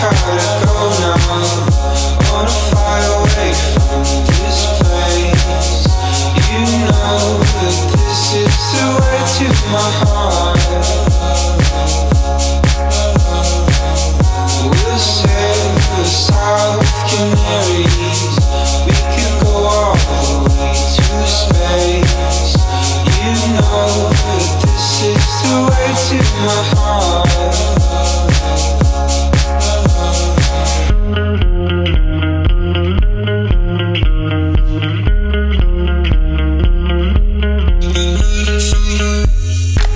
gotta go now. Wanna fly away from this place. You know that this is the way to my heart. We'll sail the South Canaries. We could go all the way to space. You know that this is the way to my heart.